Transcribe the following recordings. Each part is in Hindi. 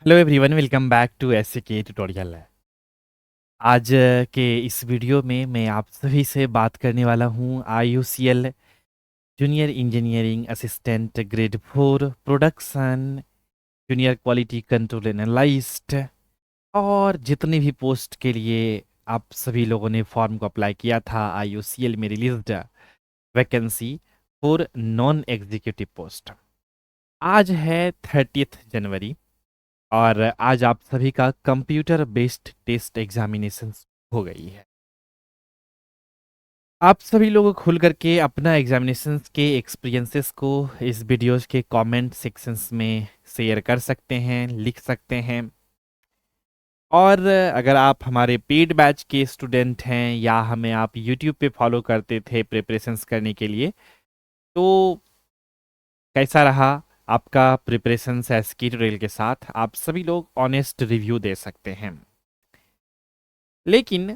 Hello everyone, welcome back to SK tutorial. आज के इस वीडियो में मैं आप सभी से बात करने वाला हूं IUCL junior engineering assistant grade 4 production junior quality control analyst और जितने भी पोस्ट के लिए आप सभी लोगों ने फॉर्म को अप्लाई किया था IUCL में released vacancy for non executive post. आज है 30 जनवरी और आज आप सभी का कंप्यूटर बेस्ड टेस्ट एग्जामिनेशन हो गई है। आप सभी लोग खुल करके अपना एग्जामिनेशन के एक्सपीरियंसेस को इस वीडियोस के कमेंट सेक्शंस में शेयर कर सकते हैं, लिख सकते हैं। और अगर आप हमारे पेड बैच के स्टूडेंट हैं या हमें आप यूट्यूब पे फॉलो करते थे प्रिपरेशंस करने के लिए, तो कैसा रहा आपका प्रिपरेशंस एसके ट्यूटोरियल के साथ? आप सभी लोग ऑनेस्ट रिव्यू दे सकते हैं। लेकिन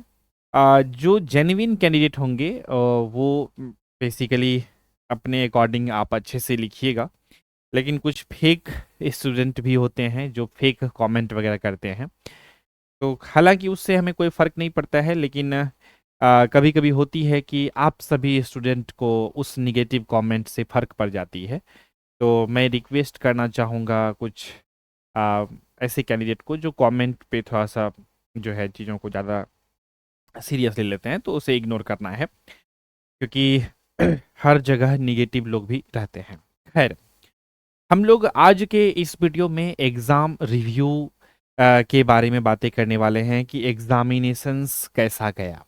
जो जेन्युइन कैंडिडेट होंगे वो बेसिकली अपने अकॉर्डिंग आप अच्छे से लिखिएगा। लेकिन कुछ फेक स्टूडेंट भी होते हैं जो फेक कमेंट वगैरह करते हैं, तो हालांकि उससे हमें कोई फ़र्क नहीं पड़ता है। लेकिन कभी कभी होती है कि आप सभी स्टूडेंट को उस निगेटिव कमेंट से फ़र्क पड़ जाती है। तो मैं रिक्वेस्ट करना चाहूँगा कुछ आ, ऐसे कैंडिडेट को जो कमेंट पे थोड़ा सा जो है चीज़ों को ज़्यादा सीरियसली लेते हैं, तो उसे इग्नोर करना है, क्योंकि हर जगह निगेटिव लोग भी रहते हैं। खैर, हम लोग आज के इस वीडियो में एग्ज़ाम रिव्यू के बारे में बातें करने वाले हैं कि एग्जामिनेशंस कैसा गया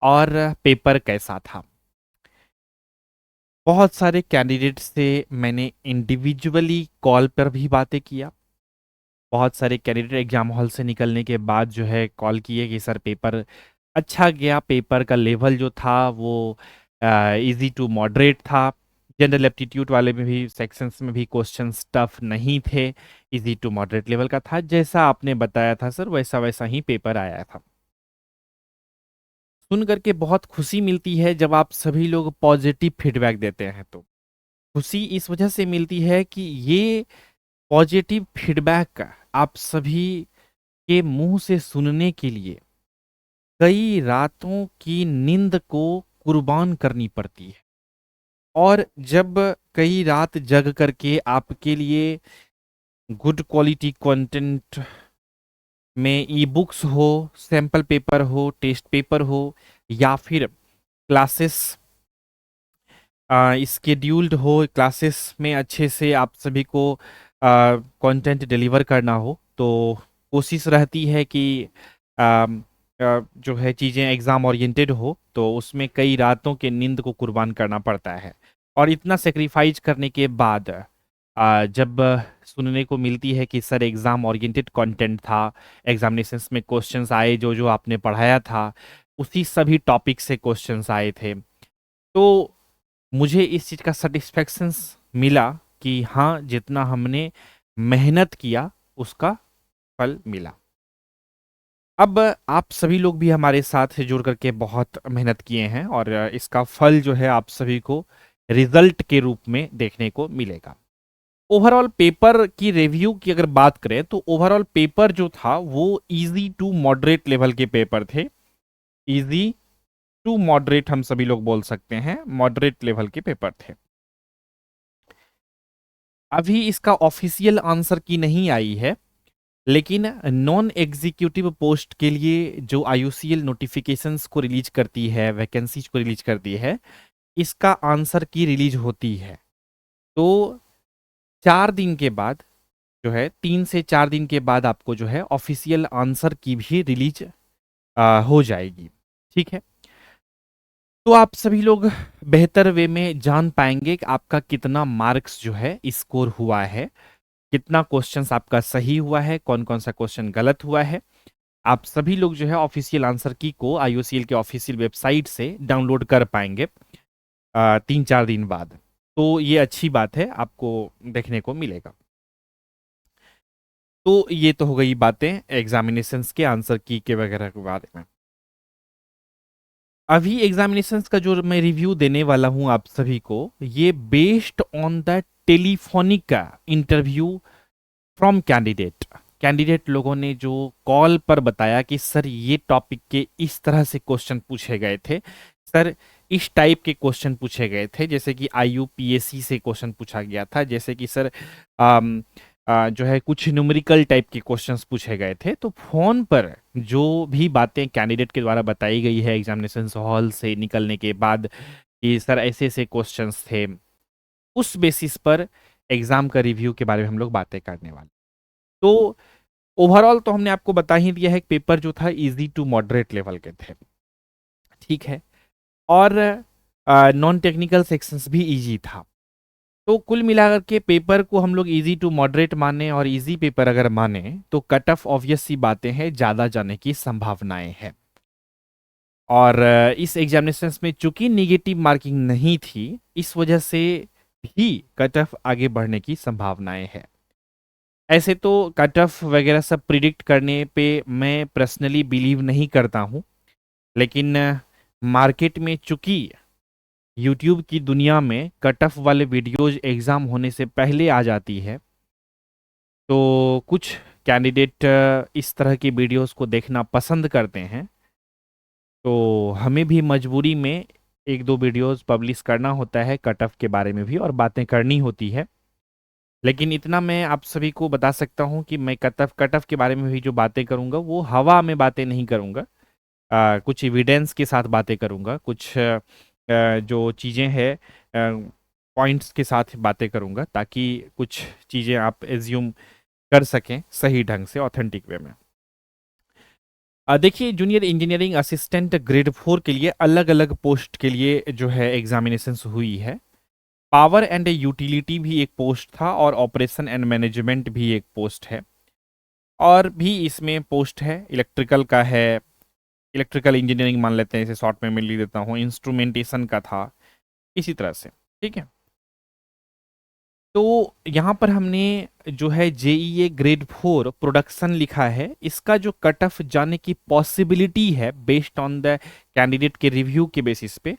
और पेपर कैसा था। बहुत सारे कैंडिडेट से मैंने इंडिविजुअली कॉल पर भी बातें किया। बहुत सारे कैंडिडेट एग्जाम हॉल से निकलने के बाद जो है कॉल किए कि सर पेपर अच्छा गया, पेपर का लेवल जो था वो इजी टू मॉडरेट था। जनरल एप्टीट्यूड वाले में भी सेक्शंस में भी क्वेश्चंस टफ नहीं थे, इजी टू मॉडरेट लेवल का था। जैसा आपने बताया था सर, वैसा वैसा ही पेपर आया था। सुन करके बहुत खुशी मिलती है जब आप सभी लोग पॉजिटिव फीडबैक देते हैं। तो खुशी इस वजह से मिलती है कि ये पॉजिटिव फीडबैक आप सभी के मुंह से सुनने के लिए कई रातों की नींद को कुर्बान करनी पड़ती है। और जब कई रात जग करके आपके लिए गुड क्वालिटी कंटेंट में ई बुक्स हो, सैंपल पेपर हो, टेस्ट पेपर हो, या फिर क्लासेस स्केड्यूल्ड हो, क्लासेस में अच्छे से आप सभी को कंटेंट डिलीवर करना हो, तो कोशिश रहती है कि जो है चीज़ें एग्ज़ाम ओरिएंटेड हो, तो उसमें कई रातों के नींद को कुर्बान करना पड़ता है। और इतना सेक्रीफाइस करने के बाद जब सुनने को मिलती है कि सर एग्ज़ाम ओरिएंटेड कंटेंट था, एग्जामिनेशंस में क्वेश्चंस आए जो जो आपने पढ़ाया था उसी सभी टॉपिक से क्वेश्चंस आए थे, तो मुझे इस चीज़ का सेटिस्फेक्शन मिला कि हाँ, जितना हमने मेहनत किया उसका फल मिला। अब आप सभी लोग भी हमारे साथ जुड़ करके बहुत मेहनत किए हैं और इसका फल जो है आप सभी को रिजल्ट के रूप में देखने को मिलेगा। ओवरऑल पेपर की रिव्यू की अगर बात करें तो ओवरऑल पेपर जो था वो इजी टू मॉडरेट लेवल के पेपर थे। इजी टू मॉडरेट हम सभी लोग बोल सकते हैं, मॉडरेट लेवल के पेपर थे। अभी इसका ऑफिशियल आंसर की नहीं आई है, लेकिन नॉन एग्जीक्यूटिव पोस्ट के लिए जो IUCL नोटिफिकेशंस को रिलीज करती है, वैकेंसीज को रिलीज करती है, इसका आंसर की रिलीज होती है। तो 4 दिन के बाद जो है, 3 से 4 दिन के बाद आपको जो है ऑफिशियल आंसर की भी रिलीज हो जाएगी। ठीक है, तो आप सभी लोग बेहतर वे में जान पाएंगे कि आपका कितना मार्क्स जो है स्कोर हुआ है, कितना क्वेश्चंस आपका सही हुआ है, कौन कौन सा क्वेश्चन गलत हुआ है। आप सभी लोग जो है ऑफिशियल आंसर की को IUCL के ऑफिशियल वेबसाइट से डाउनलोड कर पाएंगे 3-4 दिन बाद। तो ये अच्छी बात है, आपको देखने को मिलेगा। तो ये तो हो गई बातें एग्जामिनेशंस के आंसर की के वगैरह के बारे में। अभी एग्जामिनेशंस का जो मैं रिव्यू देने वाला हूं आप सभी को, ये based on the telephonic interview from candidate. Candidate लोगों ने जो कॉल पर बताया कि सर ये टॉपिक के इस तरह से क्वेश्चन पूछे गए थे, सर इस टाइप के क्वेश्चन पूछे गए थे, जैसे कि आईयूपीएससी से क्वेश्चन पूछा गया था, जैसे कि सर जो है कुछ न्यूमेरिकल टाइप के क्वेश्चंस पूछे गए थे। तो फोन पर जो भी बातें कैंडिडेट के द्वारा बताई गई है एग्जामिनेशन हॉल से निकलने के बाद कि सर ऐसे ऐसे क्वेश्चंस थे, उस बेसिस पर एग्जाम का रिव्यू के बारे में हम लोग बातें करने वाले। तो ओवरऑल तो हमने आपको बता ही दिया है कि पेपर जो था इजी टू मॉडरेट लेवल के थे, ठीक है, और नॉन टेक्निकल सेक्शंस भी इजी था। तो कुल मिलाकर के पेपर को हम लोग इजी टू मॉडरेट माने, और इजी पेपर अगर माने तो कट ऑफ ऑब्वियस सी बातें हैं, ज़्यादा जाने की संभावनाएं हैं। और इस एग्जामिनेशंस में चूंकि निगेटिव मार्किंग नहीं थी, इस वजह से भी कट ऑफ आगे बढ़ने की संभावनाएं हैं। ऐसे तो कट ऑफ वगैरह सब प्रिडिक्ट करने पे मैं पर्सनली बिलीव नहीं करता हूँ, लेकिन मार्केट में चूंकि यूट्यूब की दुनिया में कट ऑफ वाले वीडियोज एग्ज़ाम होने से पहले आ जाती है, तो कुछ कैंडिडेट इस तरह की वीडियोस को देखना पसंद करते हैं। तो हमें भी मजबूरी में एक दो वीडियोस पब्लिश करना होता है कट ऑफ के बारे में भी, और बातें करनी होती है। लेकिन इतना मैं आप सभी को बता सकता हूँ कि मैं कट ऑफ के बारे में भी जो बातें करूँगा वो हवा में बातें नहीं करूँगा, कुछ एविडेंस के साथ बातें करूँगा, कुछ जो चीज़ें हैं पॉइंट्स के साथ बातें करूँगा, ताकि कुछ चीज़ें आप एज्यूम कर सकें सही ढंग से, ऑथेंटिक वे में। देखिए, जूनियर इंजीनियरिंग असिस्टेंट ग्रेड 4 के लिए अलग अलग पोस्ट के लिए जो है एग्जामिनेशंस हुई है। पावर एंड यूटिलिटी भी एक पोस्ट था, और ऑपरेशन एंड मैनेजमेंट भी एक पोस्ट है, और भी इसमें पोस्ट है, इलेक्ट्रिकल का है, इलेक्ट्रिकल इंजीनियरिंग मान लेते हैं, इसे शॉर्ट में मैं लिख देता हूँ, इंस्ट्रूमेंटेशन का था, इसी तरह से, ठीक है। तो यहाँ पर हमने जो है जेईए ग्रेड 4 प्रोडक्शन लिखा है, इसका जो कट ऑफ जाने की पॉसिबिलिटी है बेस्ड ऑन द कैंडिडेट के रिव्यू के बेसिस पे,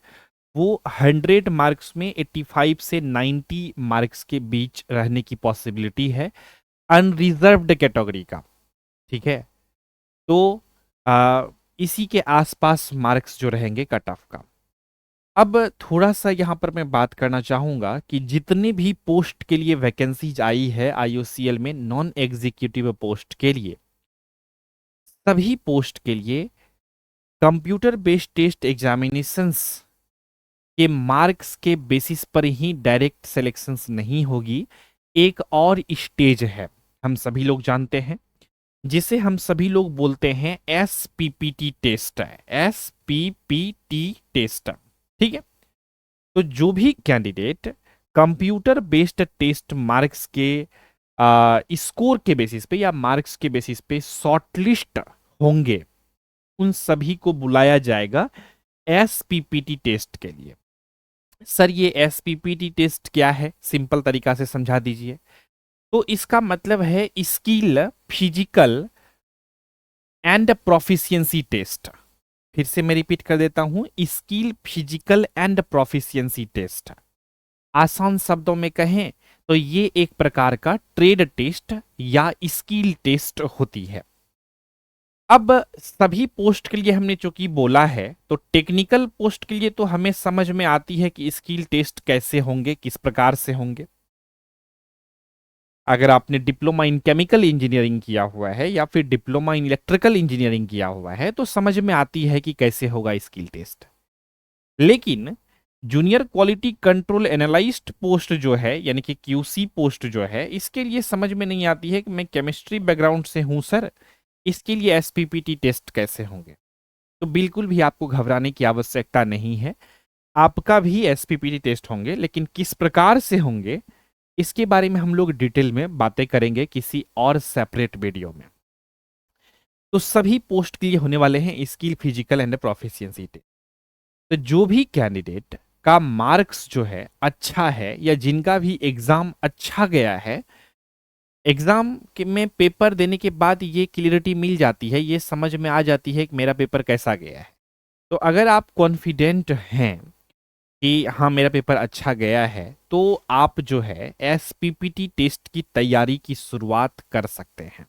वो 100 मार्क्स में 85 से 90 मार्क्स के बीच रहने की पॉसिबिलिटी है, अनरिजर्व्ड कैटेगरी का, ठीक है। तो इसी के आसपास मार्क्स जो रहेंगे कट ऑफ का। अब थोड़ा सा यहाँ पर मैं बात करना चाहूँगा कि जितने भी पोस्ट के लिए वैकेंसीज आई है आईओसीएल में नॉन एग्जीक्यूटिव पोस्ट के लिए, सभी पोस्ट के लिए कंप्यूटर बेस्ड टेस्ट एग्जामिनेशंस के मार्क्स के बेसिस पर ही डायरेक्ट सिलेक्शंस नहीं होगी। एक और स्टेज है, हम सभी लोग जानते हैं, जिसे हम सभी लोग बोलते हैं एसपीपीटी टेस्ट है, एसपीपीटी टेस्ट, ठीक है। तो जो भी candidate computer based test marks के स्कोर के बेसिस पे या मार्क्स के बेसिस पे शॉर्टलिस्ट होंगे, उन सभी को बुलाया जाएगा एसपीपीटी टेस्ट के लिए। सर ये एसपीपीटी टेस्ट क्या है, सिंपल तरीका से समझा दीजिए। तो इसका मतलब है skill physical and proficiency test. फिर से मैं रिपीट कर देता हूं, skill physical and proficiency test. आसान शब्दों में कहें तो ये एक प्रकार का ट्रेड टेस्ट या स्किल टेस्ट होती है। अब सभी पोस्ट के लिए हमने चूंकि बोला है, तो टेक्निकल पोस्ट के लिए तो हमें समझ में आती है कि स्किल टेस्ट कैसे होंगे, किस प्रकार से होंगे। अगर आपने डिप्लोमा इन केमिकल इंजीनियरिंग किया हुआ है या फिर डिप्लोमा इन इलेक्ट्रिकल इंजीनियरिंग किया हुआ है, तो समझ में आती है कि कैसे होगा स्किल टेस्ट। लेकिन junior quality control analyst post जो है, यानी कि क्यूसी पोस्ट जो है, इसके लिए समझ में नहीं आती है कि मैं केमिस्ट्री बैकग्राउंड से हूं सर, इसके लिए एसपीपीटी टेस्ट कैसे होंगे। तो बिल्कुल भी आपको घबराने की आवश्यकता नहीं है, आपका भी एसपीपीटी टेस्ट होंगे, लेकिन किस प्रकार से होंगे इसके बारे में हम लोग डिटेल में बातें करेंगे किसी और सेपरेट वीडियो में। तो सभी पोस्ट के लिए होने वाले हैं skill physical and proficiency test. तो जो भी कैंडिडेट का मार्क्स जो है अच्छा है, या जिनका भी एग्जाम अच्छा गया है, एग्जाम के में पेपर देने के बाद ये क्लियरिटी मिल जाती है, ये समझ में आ जाती है कि मेरा पेपर कैसा गया है। तो अगर आप कॉन्फिडेंट हैं कि हाँ मेरा पेपर अच्छा गया है, तो आप जो है एसपीपीटी टेस्ट की तैयारी की शुरुआत कर सकते हैं।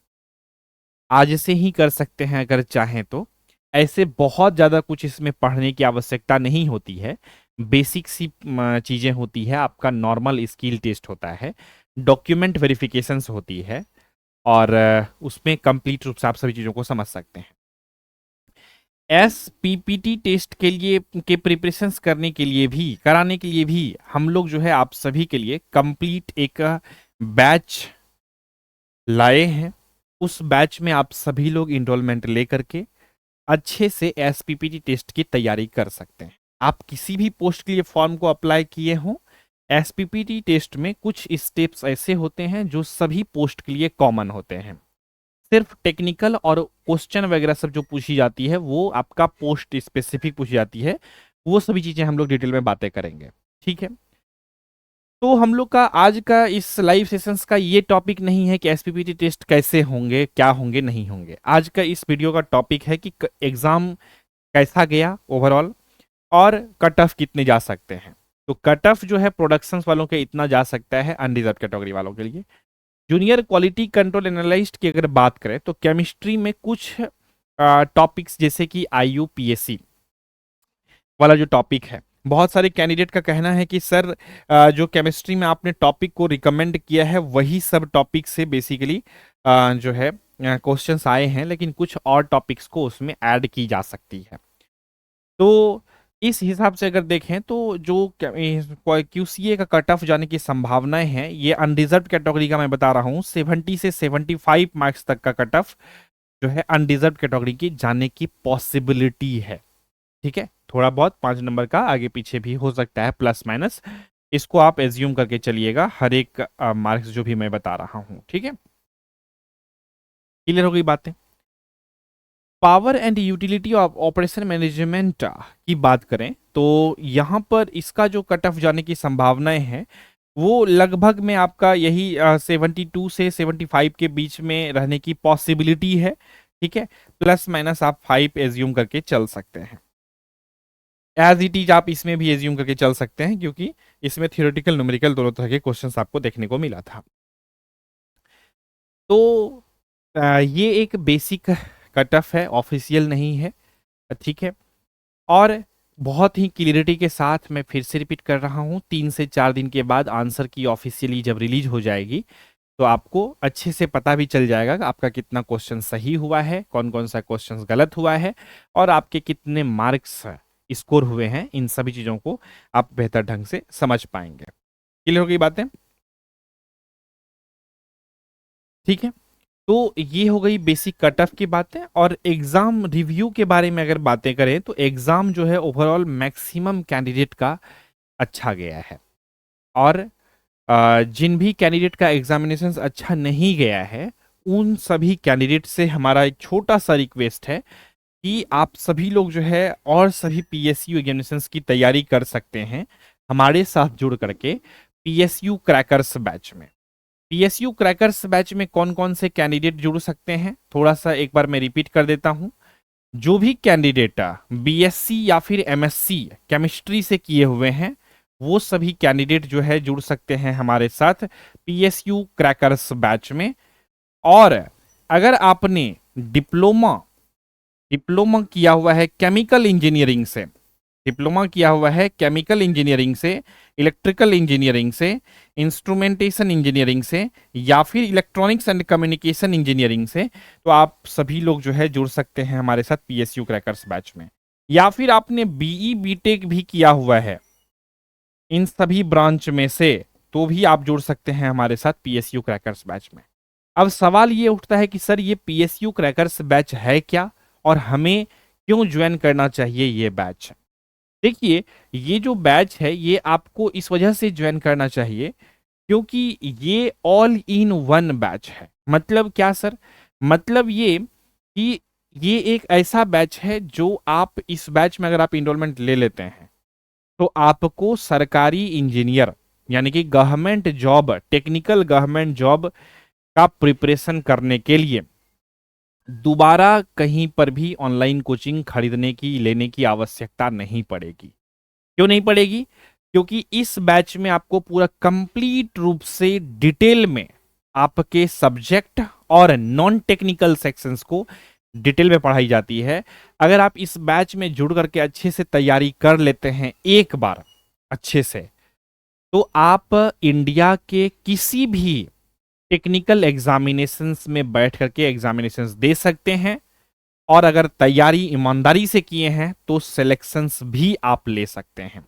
आज से ही कर सकते हैं अगर चाहें तो। ऐसे बहुत ज़्यादा कुछ इसमें पढ़ने की आवश्यकता नहीं होती है। बेसिक सी चीज़ें होती है, आपका नॉर्मल स्किल टेस्ट होता है, डॉक्यूमेंट वेरिफिकेशंस होती है, और उसमें कंप्लीट रूप से आप सभी चीज़ों को समझ सकते हैं। एसपीपीटी टेस्ट के लिए के प्रिपरेशंस करने के लिए भी, कराने के लिए भी हम लोग जो है आप सभी के लिए कंप्लीट एक बैच लाए हैं। उस बैच में आप सभी लोग इनरोलमेंट लेकर के अच्छे से एसपीपीटी टेस्ट की तैयारी कर सकते हैं। आप किसी भी पोस्ट के लिए फॉर्म को अप्लाई किए हों, एसपीपीटी टेस्ट में कुछ स्टेप्स ऐसे होते हैं जो सभी पोस्ट के लिए कॉमन होते हैं। सिर्फ टेक्निकल और क्वेश्चन वगैरह सब जो पूछी जाती है वो आपका पोस्ट स्पेसिफिक पूछी जाती है, वो सभी चीजें हम लोग डिटेल में बातें करेंगे। ठीक है, तो हम लोग का आज का इस लाइव सेशंस का ये टॉपिक नहीं है कि एसपीपीटी टेस्ट कैसे होंगे, क्या होंगे, नहीं होंगे। आज का इस वीडियो का टॉपिक है कि एग्जाम कैसा गया ओवरऑल, और कट ऑफ कितने जा सकते हैं। तो कट ऑफ जो है प्रोडक्शंस वालों के इतना जा सकता है अनरिजर्व कैटेगरी वालों के लिए। जूनियर क्वालिटी कंट्रोल एनालिस्ट की अगर बात करें तो केमिस्ट्री में कुछ टॉपिक्स जैसे कि आईयूपीएससी वाला जो टॉपिक है, बहुत सारे कैंडिडेट का कहना है कि सर जो केमिस्ट्री में आपने टॉपिक को रिकमेंड किया है वही सब टॉपिक से बेसिकली जो है क्वेश्चंस आए हैं, लेकिन कुछ और टॉपिक्स को उसमें ऐड की जा सकती है। तो इस हिसाब से अगर देखें तो जो क्यूसीए का कट ऑफ जाने की संभावनाएं हैं, ये अनरिजर्व कैटेगरी का मैं बता रहा हूँ 70 से 75 मार्क्स तक का कट ऑफ जो है अनरिजर्व कैटेगरी की जाने की पॉसिबिलिटी है। ठीक है, थोड़ा बहुत 5 नंबर का आगे पीछे भी हो सकता है, प्लस माइनस, इसको आप एज्यूम करके चलिएगा हर एक मार्क्स जो भी मैं बता रहा हूं। ठीक है, क्लियर हो गई बातें। Power and utility of operation management की बात करें तो यहां पर इसका जो कट ऑफ जाने की संभावनाएं हैं वो लगभग में आपका यही 72 से 75 के बीच में रहने की पॉसिबिलिटी है। ठीक है, प्लस माइनस आप 5 एज्यूम करके चल सकते हैं। एज इट इज आप इसमें भी एज्यूम करके चल सकते हैं, क्योंकि इसमें थियोरेटिकल न्यूमेरिकल दोनों तरह के क्वेश्चंस आपको देखने को मिला था। तो ये एक बेसिक कट ऑफ है, ऑफिशियल नहीं है। ठीक है, और बहुत ही क्लियरिटी के साथ मैं फिर से रिपीट कर रहा हूँ, 3 से 4 दिन के बाद आंसर की ऑफिशियली जब रिलीज हो जाएगी तो आपको अच्छे से पता भी चल जाएगा कि आपका कितना क्वेश्चन सही हुआ है, कौन कौन सा क्वेश्चन गलत हुआ है, और आपके कितने मार्क्स स्कोर हुए हैं। इन सभी चीजों को आप बेहतर ढंग से समझ पाएंगे। क्लियर हो गई बातें? ठीक है, तो ये हो गई बेसिक कट ऑफ की बातें। और एग्जाम रिव्यू के बारे में अगर बातें करें तो एग्जाम जो है ओवरऑल मैक्सिमम कैंडिडेट का अच्छा गया है, और जिन भी कैंडिडेट का एग्जामिनेशन अच्छा नहीं गया है उन सभी कैंडिडेट से हमारा एक छोटा सा रिक्वेस्ट है कि आप सभी लोग जो है और सभी पीएसयू एग्जामिनेशंस की तैयारी कर सकते हैं हमारे साथ जुड़ करके पीएसयू क्रैकर्स बैच में। पीएसयू क्रैकर्स बैच में कौन कौन से कैंडिडेट जुड़ सकते हैं, थोड़ा सा एक बार मैं रिपीट कर देता हूं। जो भी कैंडिडेट बीएससी या फिर एमएससी केमिस्ट्री से किए हुए हैं वो सभी कैंडिडेट जो है जुड़ सकते हैं हमारे साथ पीएसयू क्रैकर्स बैच में। और अगर आपने डिप्लोमा डिप्लोमा किया हुआ है केमिकल इंजीनियरिंग से, डिप्लोमा किया हुआ है केमिकल इंजीनियरिंग से, इलेक्ट्रिकल इंजीनियरिंग से, इंस्ट्रूमेंटेशन इंजीनियरिंग से, या फिर इलेक्ट्रॉनिक्स एंड कम्युनिकेशन इंजीनियरिंग से, तो आप सभी लोग जो है जुड़ सकते हैं हमारे साथ पीएसयू क्रैकर्स बैच में। या फिर आपने बीई बीटेक भी किया हुआ है इन सभी ब्रांच में से, तो भी आप जुड़ सकते हैं हमारे साथ पीएसयू क्रैकर्स बैच में। अब सवाल ये उठता है कि सर ये पीएसयू क्रैकर्स बैच है क्या, और हमें क्यों ज्वाइन करना चाहिए ये बैच। देखिए, ये जो बैच है ये आपको इस वजह से ज्वाइन करना चाहिए क्योंकि ये ऑल इन वन बैच है। मतलब क्या सर? मतलब ये कि ये एक ऐसा बैच है जो आप इस बैच में अगर आप इनरोलमेंट ले लेते हैं तो आपको सरकारी इंजीनियर यानी कि government job, technical government job का प्रिपरेशन करने के लिए दोबारा कहीं पर भी ऑनलाइन कोचिंग खरीदने की, लेने की आवश्यकता नहीं पड़ेगी। क्यों नहीं पड़ेगी? क्योंकि इस बैच में आपको पूरा कंप्लीट रूप से डिटेल में आपके सब्जेक्ट और नॉन टेक्निकल सेक्शंस को डिटेल में पढ़ाई जाती है। अगर आप इस बैच में जुड़ करके अच्छे से तैयारी कर लेते हैं एक बार अच्छे से, तो आप इंडिया के किसी भी टेक्निकल एग्जामिनेशंस में बैठ करके एग्जामिनेशंस दे सकते हैं, और अगर तैयारी ईमानदारी से किए हैं तो सिलेक्शंस भी आप ले सकते हैं।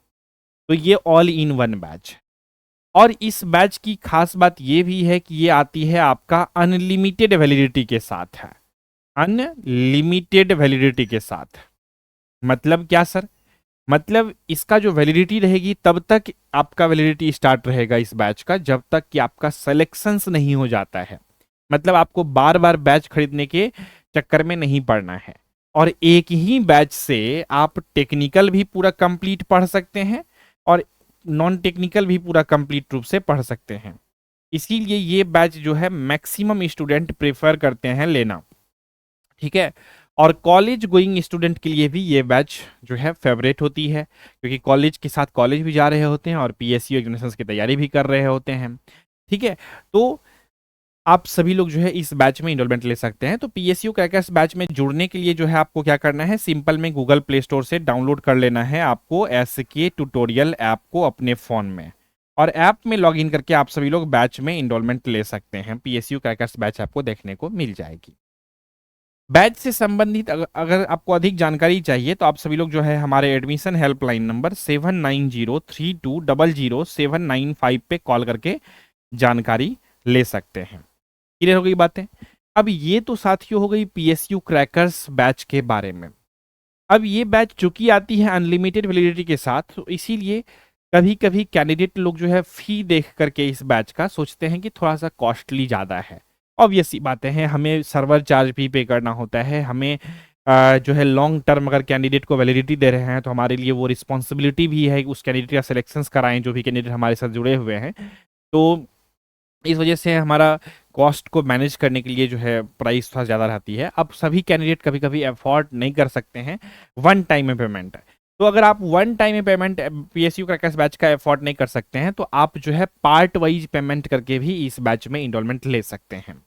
तो ये ऑल इन वन बैच। और इस बैच की खास बात ये भी है कि ये आती है आपका अनलिमिटेड वैलिडिटी के साथ है। अनलिमिटेड वैलिडिटी के साथ मतलब क्या सर? मतलब इसका जो वैलिडिटी रहेगी तब तक आपका वैलिडिटी स्टार्ट रहेगा इस बैच का, जब तक कि आपका सिलेक्शंस नहीं हो जाता है। मतलब आपको बार बार बैच खरीदने के चक्कर में नहीं पड़ना है, और एक ही बैच से आप टेक्निकल भी पूरा कंप्लीट पढ़ सकते हैं और नॉन टेक्निकल भी पूरा कंप्लीट रूप से पढ़ सकते हैं। इसीलिए ये बैच जो है मैक्सिमम स्टूडेंट प्रेफर करते हैं लेना, ठीक है। और कॉलेज गोइंग स्टूडेंट के लिए भी ये बैच जो है फेवरेट होती है, क्योंकि कॉलेज के साथ कॉलेज भी जा रहे होते हैं और पीएसयू एग्जामिनेशंस की तैयारी भी कर रहे होते हैं, ठीक है। तो आप सभी लोग जो है इस बैच में इनरोलमेंट ले सकते हैं। तो पीएसयू क्रैकर्स बैच में जुड़ने के लिए जो है आपको क्या करना है, सिंपल में गूगल प्ले स्टोर से डाउनलोड कर लेना है आपको एसके ट्यूटोरियल ऐप को अपने फोन में, और ऐप में लॉगिन करके आप सभी लोग बैच में इनरोलमेंट ले सकते हैं। पीएसयू क्रैकर्स बैच आपको देखने को मिल जाएगी। बैच से संबंधित अगर आपको अधिक जानकारी चाहिए तो आप सभी लोग जो है हमारे एडमिशन हेल्पलाइन नंबर 7903200795 पे कॉल करके जानकारी ले सकते हैं। क्लियर हो गई बातें? अब ये तो साथियों हो गई पीएसयू क्रैकर्स बैच के बारे में। अब ये बैच चूंकि आती है अनलिमिटेड वैलिडिटी के साथ, तो इसीलिए कभी कभी कैंडिडेट लोग जो है फी देख करके इस बैच का सोचते हैं कि थोड़ा सा कॉस्टली ज़्यादा है। ऑब्वियस सी बातें हैं, हमें सर्वर चार्ज भी पे करना होता है, हमें जो है लॉन्ग टर्म अगर कैंडिडेट को वैलिडिटी दे रहे हैं तो हमारे लिए वो रिस्पॉन्सिबिलिटी भी है कि उस कैंडिडेट का सिलेक्शंस कराएं जो भी कैंडिडेट हमारे साथ जुड़े हुए हैं। तो इस वजह से हमारा कॉस्ट को मैनेज करने के लिए जो है प्राइस थोड़ा ज़्यादा रहती है। अब सभी कैंडिडेट कभी कभी अफोर्ड नहीं कर सकते हैं वन टाइम में पेमेंट। तो अगर आप वन टाइम में पेमेंट पीएसयू क्रैकर्स बैच का अफोर्ड नहीं कर सकते हैं तो आप जो है पार्ट वाइज पेमेंट करके भी इस बैच में इनरोलमेंट ले सकते हैं।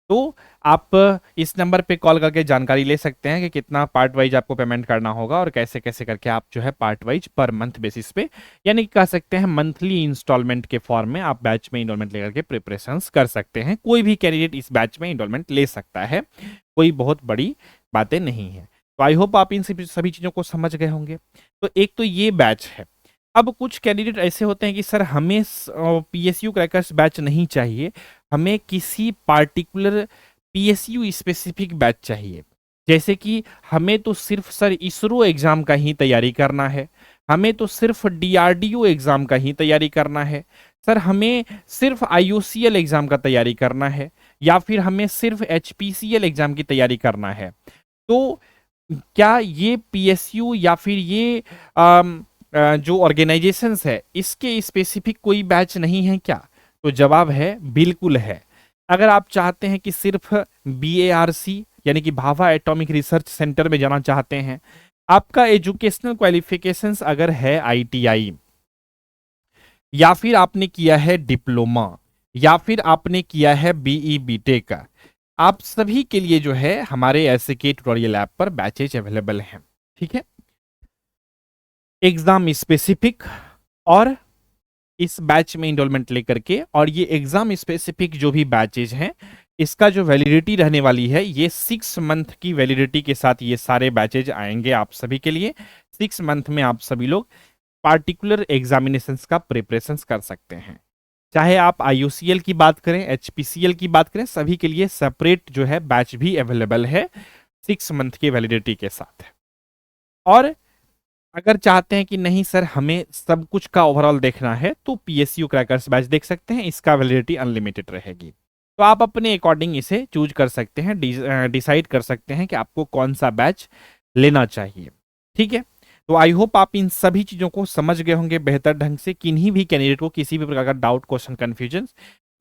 तो आप इस नंबर पे कॉल करके जानकारी ले सकते हैं कि कितना पार्ट वाइज आपको पेमेंट करना होगा और कैसे कैसे करके आप जो है part wise per month basis पे, यानी कह सकते हैं मंथली इंस्टॉलमेंट के फॉर्म में आप बैच में इनरोलमेंट लेकर के प्रिपरेशंस कर सकते हैं। कोई भी कैंडिडेट इस बैच में इनरोलमेंट ले सकता है, कोई बहुत बड़ी बातें नहीं है। तो आई होप आप इन सभी चीज़ों को समझ गए होंगे। तो एक तो ये बैच है। अब कुछ कैंडिडेट ऐसे होते हैं कि सर हमें पीएसयू क्रैकर्स बैच नहीं चाहिए, हमें किसी पार्टिकुलर पीएसयू स्पेसिफिक बैच चाहिए। जैसे कि हमें तो सिर्फ सर इसरो एग्जाम का ही तैयारी करना है, हमें तो सिर्फ डीआरडीओ एग्जाम का ही तैयारी करना है, सर हमें सिर्फ आईओसीएल एग्जाम का तैयारी करना है, या फिर हमें सिर्फ एचपीसीएल एग्जाम की तैयारी करना है। तो क्या ये पीएसयू या फिर ये जो ऑर्गेनाइजेशंस है इसके स्पेसिफिक कोई बैच नहीं है क्या? तो जवाब है बिल्कुल है। अगर आप चाहते हैं कि सिर्फ बीएआरसी यानी कि भाभा एटॉमिक रिसर्च सेंटर में जाना चाहते हैं, आपका एजुकेशनल क्वालिफिकेशंस अगर है आईटीआई, या फिर आपने किया है डिप्लोमा, या फिर आपने किया है बीई बीटेक, आप सभी के लिए जो है हमारे एसके ट्यूटोरियल ऐप पर बैचेज अवेलेबल हैं, ठीक है। एग्जाम स्पेसिफिक और इस बैच में इनरोलमेंट लेकर के, और ये एग्जाम स्पेसिफिक जो भी बैचेज हैं इसका जो वैलिडिटी रहने वाली है ये 6 मंथ की वैलिडिटी के साथ ये सारे बैचेज आएंगे आप सभी के लिए। 6 मंथ में आप सभी लोग पार्टिकुलर एग्जामिनेशंस का प्रिपरेशंस कर सकते हैं। चाहे आप आईयूसीएल की बात करें, एचपीसीएल की बात करें, सभी के लिए सेपरेट जो है बैच भी अवेलेबल है 6 मंथ की वैलिडिटी के साथ। और अगर चाहते हैं कि नहीं सर हमें सब कुछ का ओवरऑल देखना है तो पीएसयू क्रैकर्स बैच देख सकते हैं, इसका वैलिडिटी अनलिमिटेड रहेगी। तो आप अपने अकॉर्डिंग इसे चूज कर सकते हैं, डिसाइड कर सकते हैं कि आपको कौन सा बैच लेना चाहिए, ठीक है। तो आई होप आप इन सभी चीज़ों को समझ गए होंगे बेहतर ढंग से, किन्हीं भी कैंडिडेट को किसी भी प्रकार का डाउट क्वेश्चन कन्फ्यूजन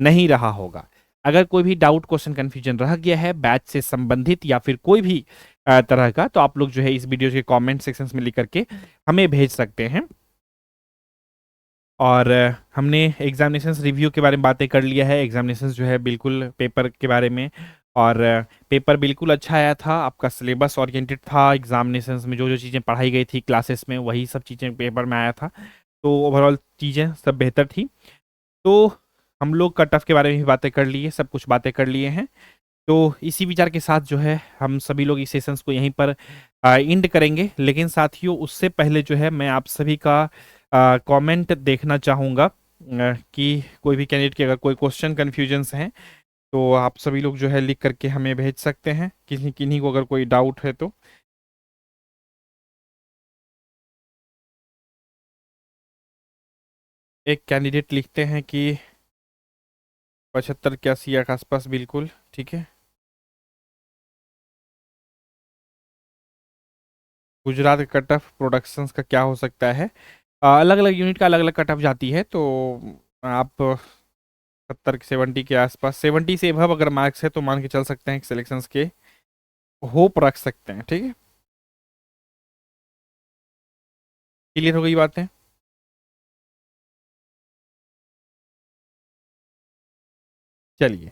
नहीं रहा होगा। अगर कोई भी डाउट क्वेश्चन कन्फ्यूजन रह गया है बैच से संबंधित या फिर कोई भी तरह का, तो आप लोग जो है इस वीडियो के कमेंट सेक्शंस में लिख करके हमें भेज सकते हैं। और हमने एग्जामिनेशंस रिव्यू के बारे में बातें कर लिया है। एग्जामिनेशंस जो है बिल्कुल पेपर के बारे में, और पेपर बिल्कुल अच्छा आया था, आपका सिलेबस ओरिएंटेड था। एग्जामिनेशंस में जो जो चीज़ें पढ़ाई गई थी क्लासेस में वही सब चीज़ें पेपर में आया था, तो ओवरऑल चीज़ें सब बेहतर थी। तो हम लोग कट ऑफ के बारे में भी बातें कर लिए, सब कुछ बातें कर लिए हैं। तो इसी विचार के साथ जो है हम सभी लोग इस सेशंस को यहीं पर एंड करेंगे। लेकिन साथियों उससे पहले जो है मैं आप सभी का कमेंट देखना चाहूँगा कि कोई भी कैंडिडेट के अगर कोई क्वेश्चन कन्फ्यूजन्स हैं तो आप सभी लोग जो है लिख करके हमें भेज सकते हैं, किसी किन्हीं को अगर कोई डाउट है तो। एक कैंडिडेट लिखते हैं कि 75-81 के आसपास, बिल्कुल ठीक है। गुजरात का कट ऑफ प्रोडक्शंस का क्या हो सकता है? अलग अलग यूनिट का अलग अलग कट ऑफ जाती है, तो आप 70-70 के आसपास, 70 से अबव अगर मार्क्स है तो मान के चल सकते हैं सिलेक्शंस के होप रख सकते हैं। ठीक है, क्लियर हो गई बातें? चलिए,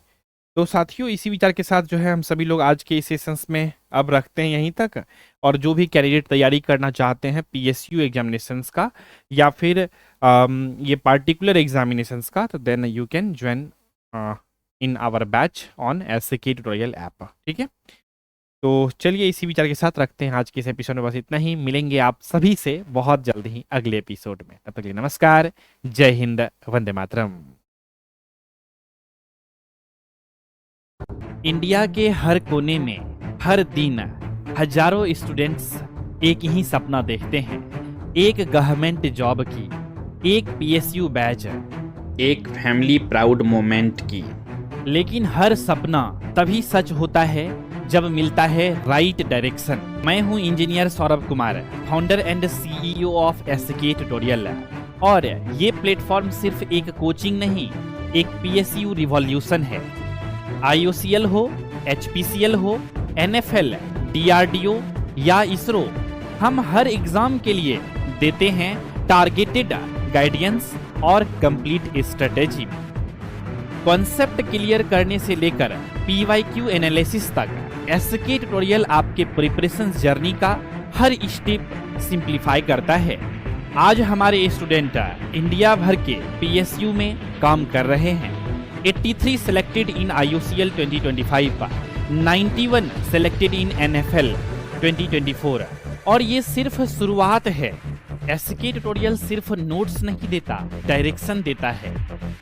तो साथियों इसी विचार के साथ जो है हम सभी लोग आज के इस सेशंस में अब रखते हैं यहीं तक। और जो भी कैंडिडेट तैयारी करना चाहते हैं पीएसयू एग्जामिनेशंस का या फिर ये पार्टिकुलर एग्जामिनेशंस का, तो then you can join in our batch on SK tutorial app. ठीक है, तो चलिए इसी विचार के साथ रखते हैं आज के इस एपिसोड में। बस इतना ही, मिलेंगे आप सभी से बहुत जल्द ही अगले एपिसोड में। तब तक के लिए नमस्कार, जय हिंद, वंदे मातरम। इंडिया के हर कोने में हर दिन हजारों स्टूडेंट्स एक ही सपना देखते हैं, एक गवर्नमेंट जॉब की, एक पीएसयू बैच, एक फैमिली प्राउड मोमेंट की। लेकिन हर सपना तभी सच होता है जब मिलता है राइट डायरेक्शन। मैं हूं engineer Saurabh Kumar, founder and CEO of SK tutorial, और ये प्लेटफॉर्म सिर्फ एक कोचिंग नहीं, एक पीएसयू रिवॉल्यूशन है। IOCL हो, HPCL हो, NFL, DRDO या इसरो, हम हर एग्जाम के लिए देते हैं टारगेटेड गाइडेंस और कंप्लीट स्ट्रेटेजी। कॉन्सेप्ट क्लियर करने से लेकर PYQ एनालिसिस तक एसके ट्यूटोरियल आपके प्रिपरेशन जर्नी का हर स्टेप सिंप्लीफाई करता है। आज हमारे स्टूडेंट इंडिया भर के PSU में काम कर रहे हैं। 83 selected in IOCL 2025, 91 selected in NFL 2024, और ये सिर्फ शुरुआत है। एसके ट्यूटोरियल सिर्फ नोट्स नहीं देता, डायरेक्शन देता है।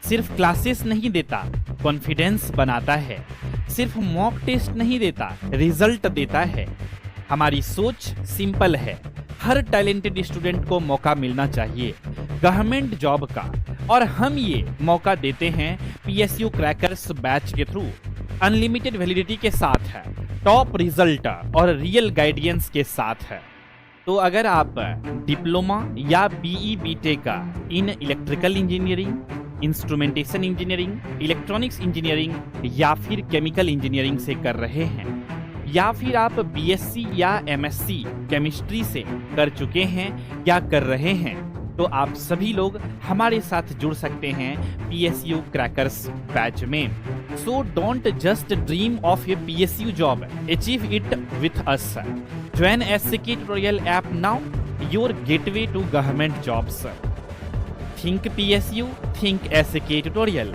सिर्फ क्लासेस नहीं देता, कॉन्फिडेंस बनाता है। सिर्फ मॉक टेस्ट नहीं देता, रिजल्ट देता है। हमारी सोच सिंपल है, हर टैलेंटेड स्टूडेंट को मौका मिलना चाहिए गवर्नमेंट जॉब का, और हम ये मौका देते हैं पीएसयू क्रैकर्स बैच के थ्रू, अनलिमिटेड वैलिडिटी के साथ है, टॉप रिजल्ट और रियल गाइडेंस के साथ है। तो अगर आप डिप्लोमा या BE BTech in electrical engineering, instrumentation engineering, electronics engineering या फिर केमिकल इंजीनियरिंग से कर रहे हैं, या फिर आप बीएससी या एमएससी केमिस्ट्री से कर चुके हैं या कर रहे हैं, तो आप सभी लोग हमारे साथ जुड़ सकते हैं पीएसयू क्रैकर्स बैच में। So don't just dream of a PSU job, achieve it with us. Join SK tutorial app now, your gateway to government jobs. Think PSU, think SK tutorial.